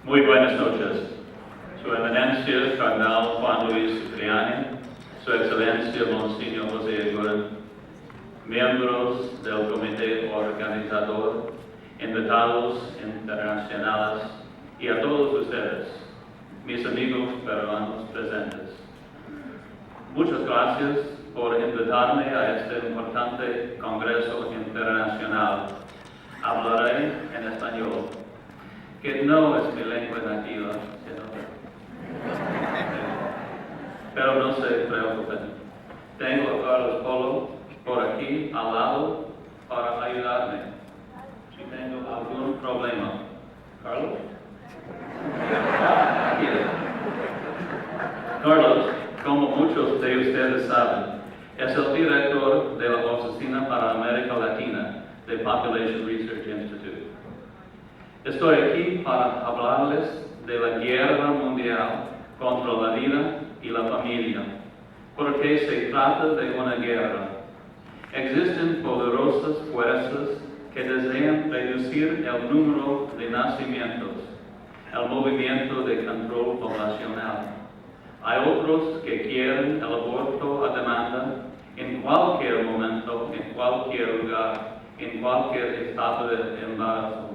Muy buenas noches. Su Eminencia Cardenal Juan Luis Cipriani, Su Excelencia Monseñor José Guren, miembros del Comité Organizador, invitados internacionales y a todos ustedes, mis amigos peruanos presentes. Muchas gracias por invitarme a este importante Congreso Internacional. Hablaré en español, que no es mi lengua nativa, pero no se preocupen. Tengo a Carlos Polo por aquí al lado para ayudarme si tengo algún problema. ¿Carlos? Aquí. Carlos, como muchos de ustedes saben, es el director de la Oficina para América Latina de Population Research Institute. Estoy aquí para hablarles de la guerra mundial contra la vida y la familia, porque se trata de una guerra. Existen poderosas fuerzas que desean reducir el número de nacimientos, el movimiento de control poblacional. Hay otros que quieren el aborto a demanda en cualquier momento, en cualquier lugar, en cualquier etapa del embarazo,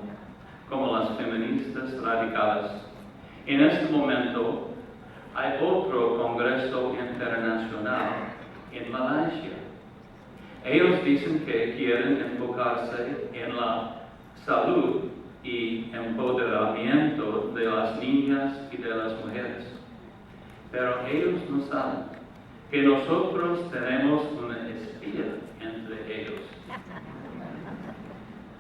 como las feministas radicales. En este momento hay otro Congreso Internacional en Malasia. Ellos dicen que quieren enfocarse en la salud y empoderamiento de las niñas y de las mujeres. Pero ellos no saben que nosotros tenemos una espía entre ellos.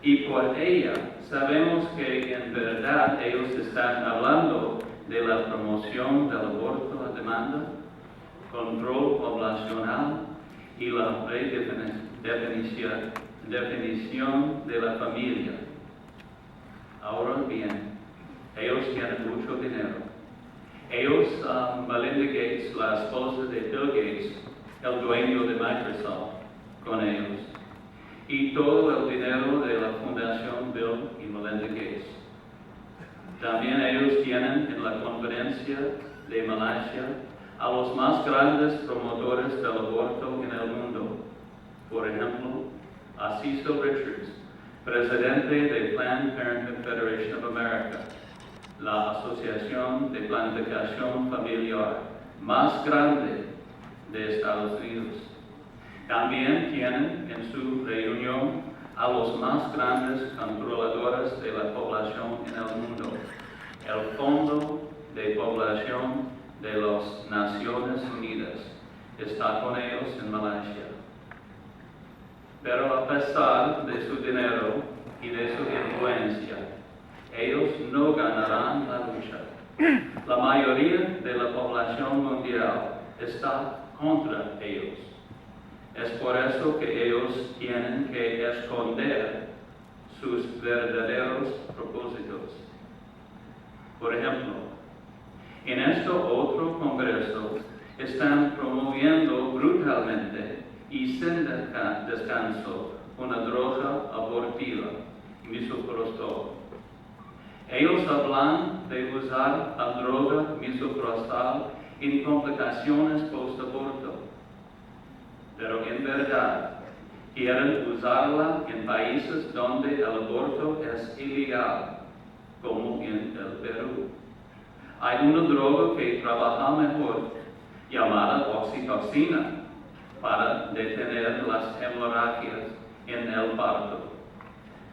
Y por ella sabemos que en verdad ellos están hablando de la promoción del aborto a demanda, control poblacional y la redefinición de la familia. Ahora bien, ellos tienen mucho dinero. Ellos, Melinda Gates, la esposa de Bill Gates, el dueño de Microsoft, con ellos. Y todo el dinero de la Fundación Bill y Melinda Gates. También ellos tienen en la conferencia de Malasia a los más grandes promotores del aborto en el mundo. Por ejemplo, a Cecil Richards, presidente de Planned Parenthood Federation of America, la asociación de planificación familiar más grande de Estados Unidos. También tienen en su reunión a los más grandes controladores de la población en el mundo, el Fondo de Población de las Naciones Unidas está con ellos en Malasia. Pero a pesar de su dinero y de su influencia, ellos no ganarán la lucha. La mayoría de la población mundial está contra ellos. Es por eso que ellos tienen que esconder sus verdaderos propósitos. Por ejemplo, en este otro congreso están promoviendo brutalmente y sin descanso una droga abortiva, misoprostol. Ellos hablan de usar la droga misoprostol en complicaciones post-aborto, pero en verdad quieren usarla en países donde el aborto es ilegal, como en el Perú. Hay una droga que trabaja mejor, llamada oxitocina, para detener las hemorragias en el parto.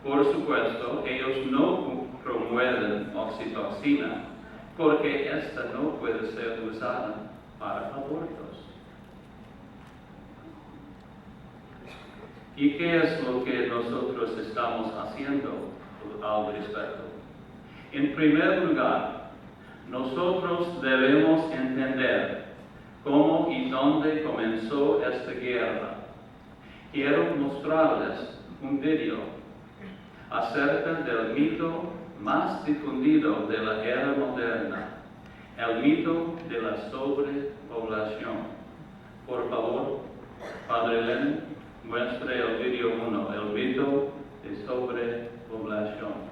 Por supuesto, ellos no promueven oxitocina porque esta no puede ser usada para abortos. ¿Y qué es lo que nosotros estamos haciendo al respecto? En primer lugar, nosotros debemos entender cómo y dónde comenzó esta guerra. Quiero mostrarles un video acerca del mito más difundido de la era moderna, el mito de la sobrepoblación. Por favor, Padre Len, muestre el video 1, el mito de sobrepoblación.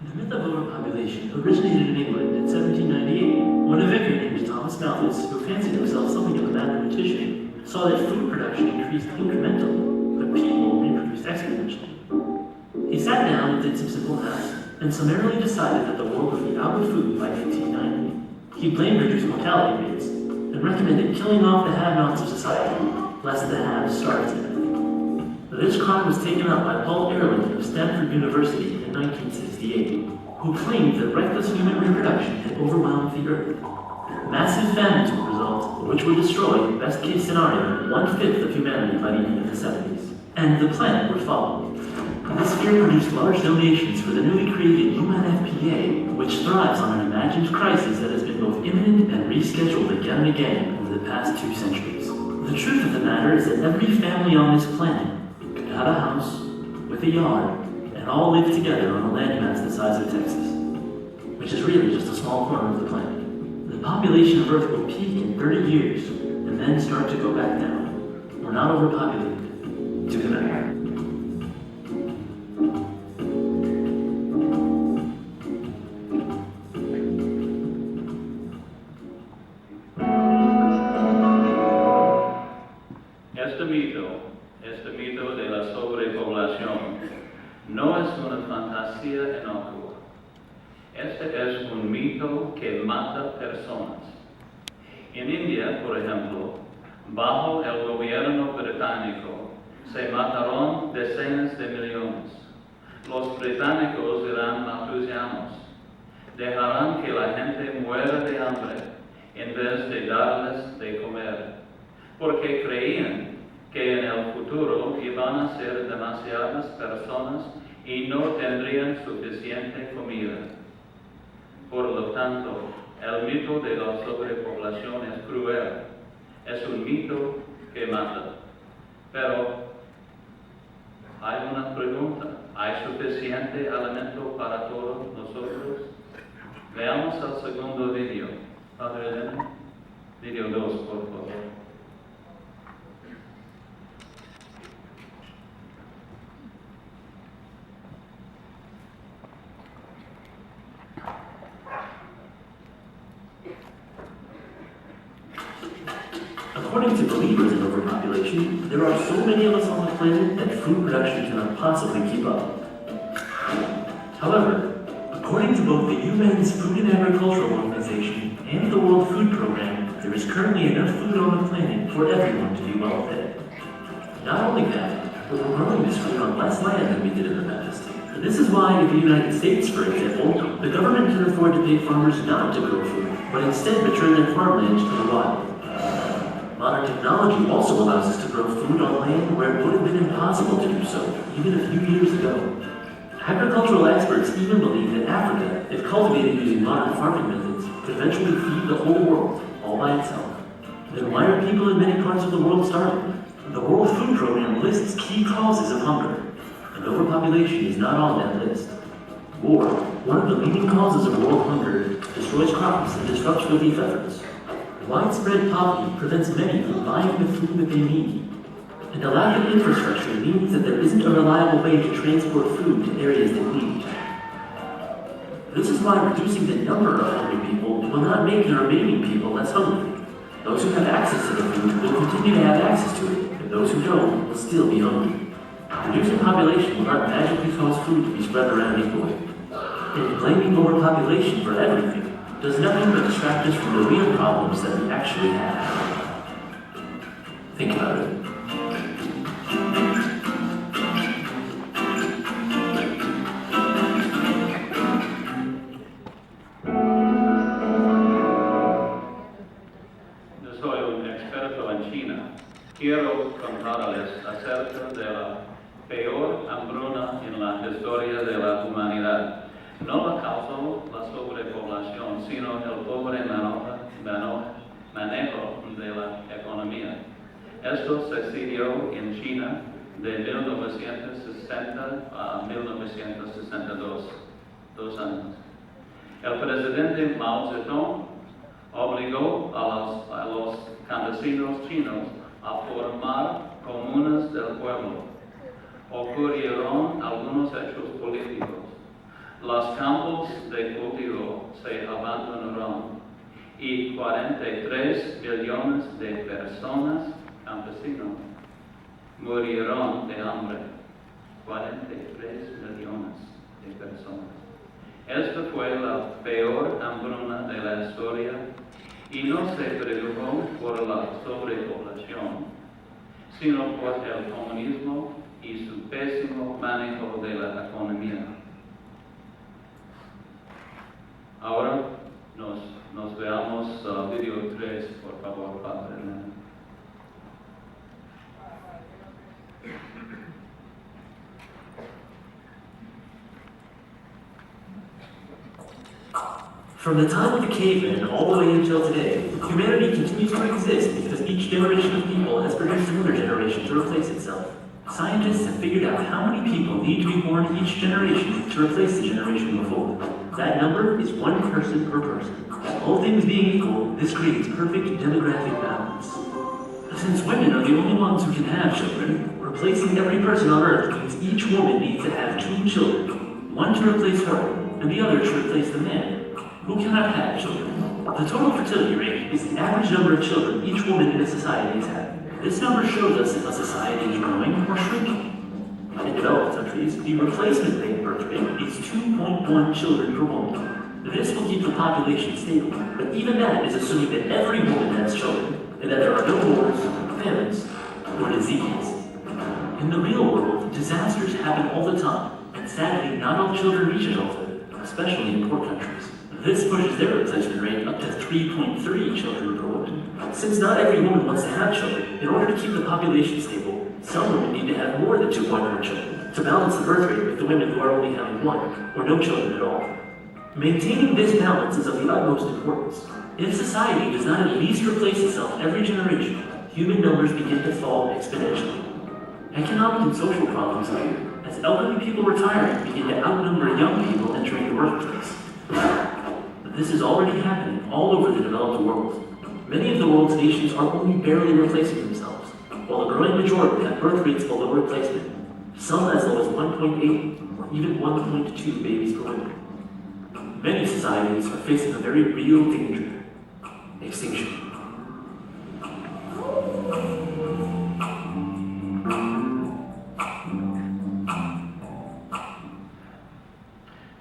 The myth of overpopulation originated in England in 1798 when a vicar named Thomas Malthus, who fancied himself something of a mathematician, saw that food production increased incrementally, but people reproduced exponentially. He sat down and did some simple math, and summarily decided that the world would be out of food by 1890. He blamed reduced mortality rates, and recommended killing off the have-nots of society, lest the haves starve to death. This crime was taken up by Paul Ehrlich of Stanford University in 1968, who claimed that reckless human reproduction had overwhelmed the earth. Massive famines would result, which would destroy, best case scenario, 1/5 of humanity by the end of the 70s. And the planet would follow. This fear produced large donations for the newly created UNFPA, which thrives on an imagined crisis that has been both imminent and rescheduled again and again over the past 2 centuries. The truth of the matter is that every family on this planet could have a house with a yard and all live together on a landmass the size of Texas, which is really just a small corner of the planet. The population of Earth will peak in 30 years and then start to go back down. We're not overpopulated. To the matter. Este mito de la sobrepoblación no es una fantasía inocua. Este es un mito que mata personas. En India, por ejemplo, bajo el gobierno británico, se mataron decenas de millones. Los británicos eran maltusianos. Dejarán que la gente muera de hambre en vez de darles de comer, porque creían que en el futuro iban a ser demasiadas personas y no tendrían suficiente comida. Por lo tanto, el mito de la sobrepoblación es cruel, es un mito que mata. Pero hay una pregunta, ¿hay suficiente alimento para todos nosotros? Veamos el segundo video. Padre Elena, video 2, por favor. According to believers in overpopulation, there are so many of us on the planet that food production cannot possibly keep up. However, according to both the UN's Food and Agricultural Organization and the World Food Program, there is currently enough food on the planet for everyone to be well fed. Not only that, but we're growing this food on less land than we did in the past. This is why in the United States, for example, the government can afford to pay farmers not to grow food, but instead return their farmland to the wild. Modern technology also allows us to grow food on land where it would have been impossible to do so, even a few years ago. Agricultural experts even believe that Africa, if cultivated using modern farming methods, could eventually feed the whole world, all by itself. Then why are people in many parts of the world starving? The World Food Program lists key causes of hunger, and overpopulation is not on that list. War, one of the leading causes of world hunger, destroys crops and disrupts relief efforts. Widespread poverty prevents many from buying the food that they need. And a lack of infrastructure means that there isn't a reliable way to transport food to areas that need. This is why reducing the number of hungry people will not make the remaining people less hungry. Those who have access to the food will continue to have access to it, and those who don't will still be hungry. Reducing population will not magically cause food to be spread around equally. And blaming overpopulation for everything does nothing but distract us from the real problems that we actually have. Think about it. Soy un experto en China. Quiero contarles acerca de la peor hambruna en la historia de la humanidad. No la causó la sobrepoblación, sino el pobre manejo de la economía. Esto sucedió en China de 1960 a 1962, 2 años. El presidente Mao Zedong obligó a los campesinos chinos a formar comunas del pueblo. Ocurrieron algunos hechos políticos. Los campos de cultivo se abandonaron y 43 millones de personas, campesinos, murieron de hambre. 43 millones de personas. Esta fue la peor hambruna de la historia y no se produjo por la sobrepoblación, sino por el comunismo y su pésimo manejo de la economía. Ahora nos veamos video 3, por favor, Padre Elena. From the time of the cavemen all the way until today, humanity continues to exist because each generation of people has produced another generation to replace itself. Scientists have figured out how many people need to be born each generation to replace the generation before. That number is 1 person per person. All things being equal, this creates perfect demographic balance. Since women are the only ones who can have children, replacing every person on Earth means each woman needs to have 2 children, one to replace her, and the other to replace the man, who cannot have children. The total fertility rate is the average number of children each woman in a society is having. This number shows us if a society is growing or shrinking. In developed countries, the replacement rate birth rate is 2.1 children per woman. This will keep the population stable, but even that is assuming that every woman has children, and that there are no wars, famines, or diseases. In the real world, disasters happen all the time, and sadly, not all children reach adulthood, especially in poor countries. This pushes their replacement rate up to 3.3 children per woman. Since not every woman wants to have children, in order to keep the population stable, some women need to have more than 2.1 children to balance the birth rate with the women who are only having 1 or no children at all. Maintaining this balance is of the utmost importance. If society does not at least replace itself every generation, human numbers begin to fall exponentially. Economic and social problems appear as elderly people retiring begin to outnumber young people entering the workplace. This is already happening all over the developed world. Many of the world's nations are only barely replacing themselves, while a growing majority have birth rates below replacement, some as low as 1.8 or even 1.2 babies per woman. Many societies are facing a very real danger: extinction.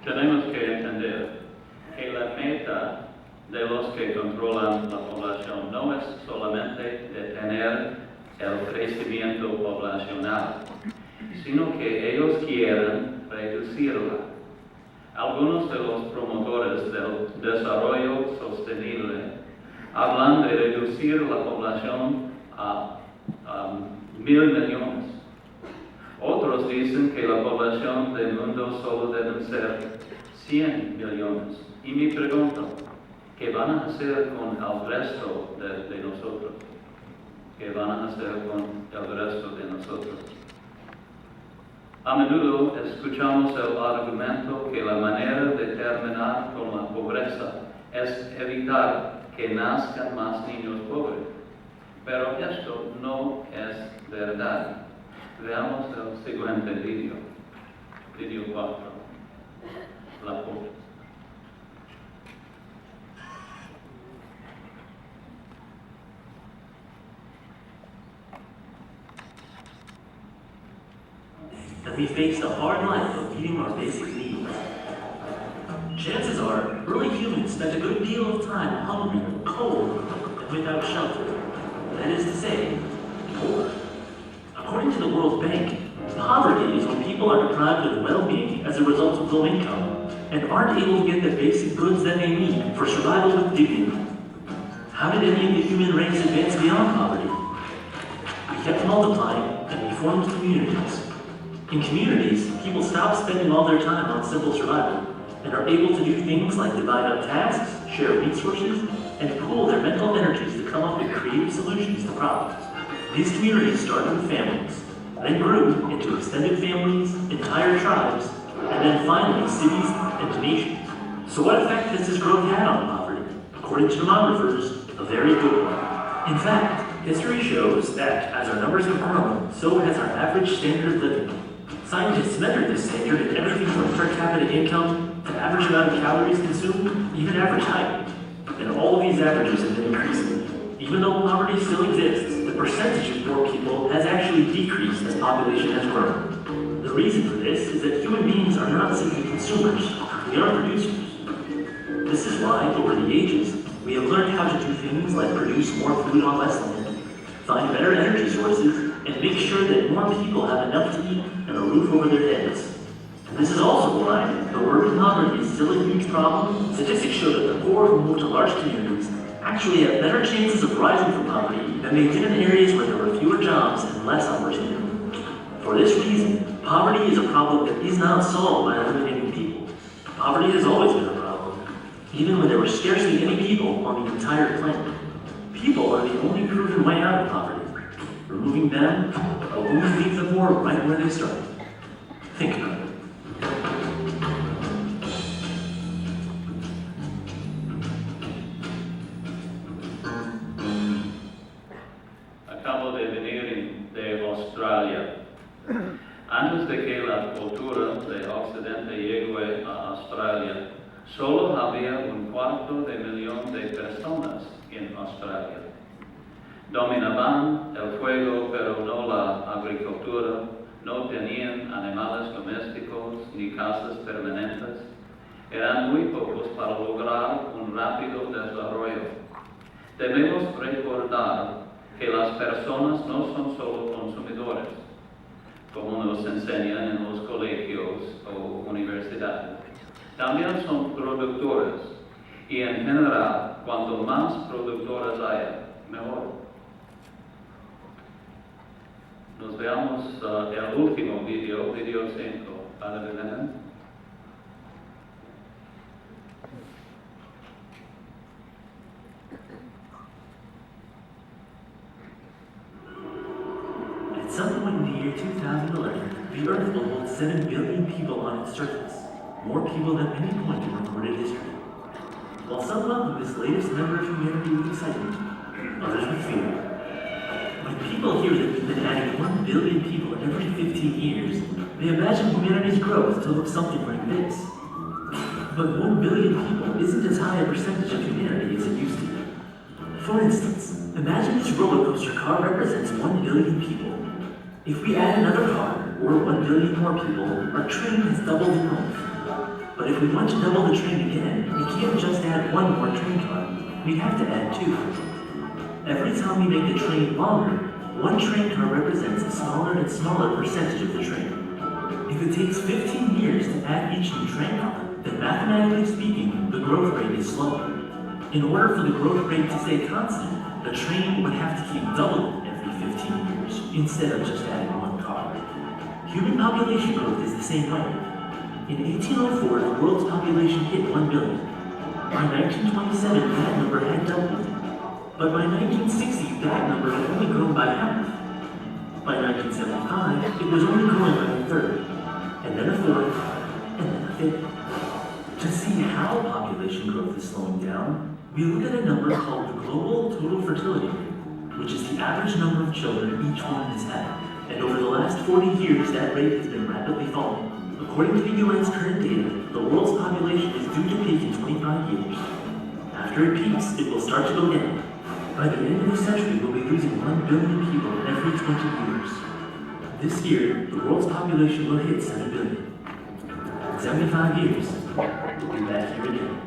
Tenemos que entender que la meta de los que controlan la población no es solamente detener el crecimiento poblacional, sino que ellos quieren reducirla. Algunos de los promotores del desarrollo sostenible hablan de reducir la población a 1.000 millones. Otros dicen que la población del mundo solo deben ser 100 millones. Y me pregunto, ¿qué van a hacer con el resto de nosotros? ¿Qué van a hacer con el resto de nosotros? A menudo escuchamos el argumento que la manera de terminar con la pobreza es evitar que nazcan más niños pobres. Pero esto no es verdad. Veamos el siguiente vídeo, vídeo 4, la pobreza. That we face the hard life of meeting our basic needs. Chances are, early humans spent a good deal of time hungry, cold, and without shelter. That is to say, poor. According to the World Bank, poverty is when people are deprived of well-being as a result of low income and aren't able to get the basic goods that they need for survival with dignity. How did any of the human race advance beyond poverty? We kept multiplying and we formed communities. In communities, people stop spending all their time on simple survival and are able to do things like divide up tasks, share resources, and pool their mental energies to come up with creative solutions to problems. These communities started with families, then grew into extended families, entire tribes, and then finally cities and nations. So what effect has this growth had on poverty? According to demographers, a very good one. In fact, history shows that as our numbers have grown, so has our average standard of living. Scientists measured this standard in everything from per capita income to average amount of calories consumed, even average height. And all of these averages have been increasing. Even though poverty still exists, the percentage of poor people has actually decreased as population has grown. The reason for this is that human beings are not simply consumers, we are producers. This is why, over the ages, we have learned how to do things like produce more food on less land, find better energy sources, and make sure that more people have enough to eat and a roof over their heads. This is also why, though urban poverty is still a huge problem, statistics show that the poor who move to large communities actually have better chances of rising from poverty than they did in areas where there were fewer jobs and less opportunity. For this reason, poverty is a problem that is not solved by eliminating people. Poverty has always been a problem, even when there were scarcely any people on the entire planet. People are the only proven way out of poverty. Removing them will only leave the poor right where they started. Think about it. Acabo de venir de Australia. Antes de que la cultura de Occidente llegue a Australia, solo había 1/4 de personas en Australia. Dominaban el fuego, pero no la agricultura, no tenían animales domésticos ni casas permanentes. Eran muy pocos para lograr un rápido desarrollo. Debemos recordar que las personas no son solo consumidores, como nos enseñan en los colegios o universidades. También son productores, y en general, cuanto más productores haya, mejor. Nos veamos el último video 5, para Elena. At some point in the year 2011, the Earth will hold 7 billion people on its surface, more people than any point in recorded history. While some welcome this latest member of humanity with excitement, others with fear. When people hear that we've been adding 1 billion people every 15 years, they imagine humanity's growth to look something like this. But 1 billion people isn't as high a percentage of humanity as it used to be. For instance, imagine this roller coaster car represents 1 billion people. If we add another car, or 1 billion more people, our train has doubled in length. But if we want to double the train again, we can't just add 1 more train car. We have to add 2. Every time we make the train longer, 1 train car represents a smaller and smaller percentage of the train. If it takes 15 years to add each new train car, then mathematically speaking, the growth rate is slower. In order for the growth rate to stay constant, the train would have to keep doubling every 15 years, instead of just adding 1 car. Human population growth is the same way. In 1804, the world's population hit 1 billion. By 1927, that number had doubled. But by 1960, that number had only grown by half. By 1975, it was only growing by a third, and then a fourth, and then a fifth. To see how population growth is slowing down, we look at a number called the global total fertility rate, which is the average number of children each woman has had. And over the last 40 years, that rate has been rapidly falling. According to the UN's current data, the world's population is due to peak in 25 years. After it peaks, it will start to go down. By the end of the century, we'll be losing 1 billion people every 20 years. This year, the world's population will hit 7 billion. In 75 years, we'll be back here again.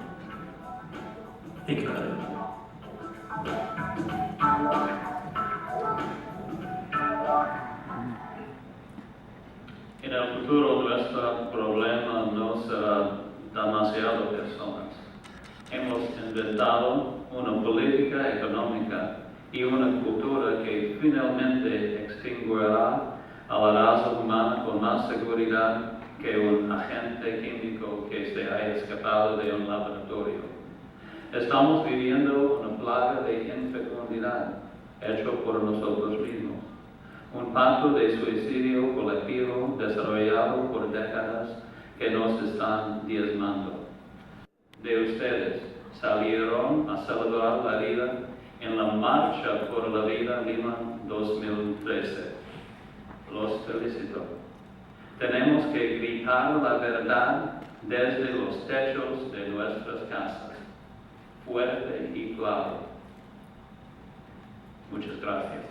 Think about it. En el futuro, nuestro problema no será demasiado personas. Hemos inventado una política económica y una cultura que finalmente extinguirá a la raza humana con más seguridad que un agente químico que se haya escapado de un laboratorio. Estamos viviendo una plaga de infecundidad hecho por nosotros mismos. Un pacto de suicidio colectivo desarrollado por décadas que nos están diezmando. De ustedes salieron a celebrar la vida en la Marcha por la Vida Lima 2013. Los felicito. Tenemos que gritar la verdad desde los techos de nuestras casas, fuerte y claro. Muchas gracias.